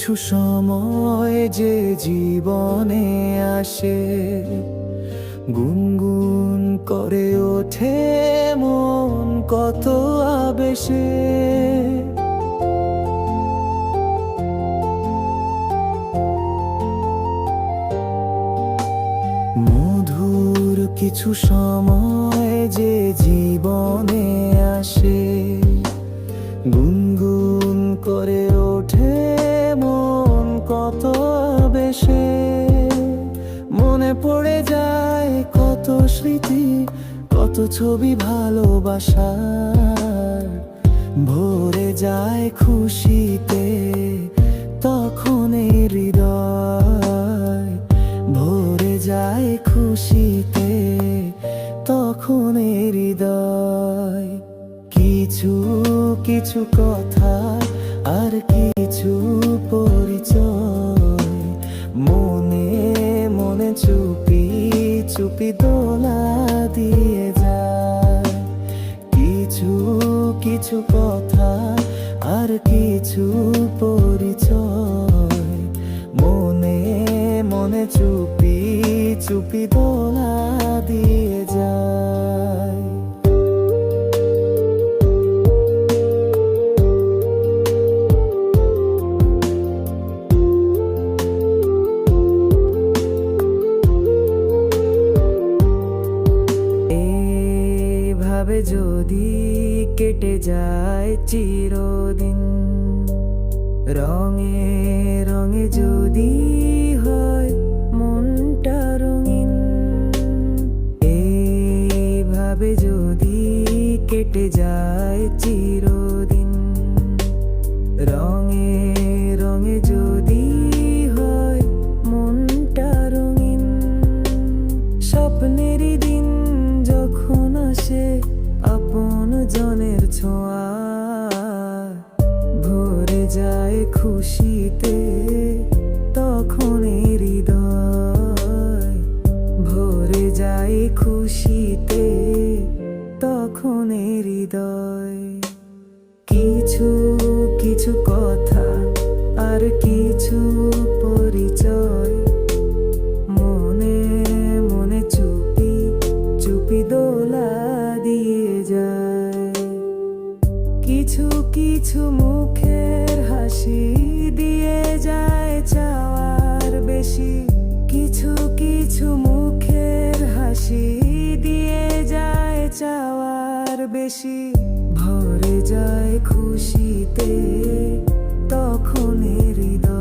কিছু সময় যে জীবনে আসে, গুনগুন করে ওঠে মন কত আবেশে। মধুর কিছু সময় যে জীবনে আসে, গুনগুন করে ওঠে মন কত বেশে। মনে পড়ে যায় কত স্মৃতি, কত ছবি ভালোবাসার। ভরে যায় খুশিতে তখন এই হৃদয়, ভরে যায় খুশিতে তখন এই হৃদয়। কিছু কিছু কথা আর কিছু পরিচয়, মনে মনে চুপি চুপি দোলা দিয়ে যায়। কিছু কিছু কথা আর কিছু পরিচয়, মনে মনে চুপি চুপি দোলা দিয়ে যায়। এভাবে যদি কেটে যায় চিরদিন, রঙে রঙে যদি হয় মনটা রঙিন। এইভাবে যদি কেটে যায় চিরদিন, রঙে রঙে যদি হয় মনটা রঙিন। স্বপ্নেরই দিন যখন আসে আপন জনের ছোঁয়া, ভরে যায় খুশিতে তখন এই হৃদয়, ভরে যায় খুশিতে তখন এই হৃদয়। কিছু কিছু কথা আর কিছু পরিচয়, মনে মনে চুপি চুপি দোলা দিয়ে যায়। কিছু কিছু মুখের হাসি দিয়ে যায় চাওয়ার বেশি, কিছু কিছু মুখের হাসি দিয়ে যায় চাওয়ার বেশি। ভরে যায় খুশিতে তখন হৃদয়।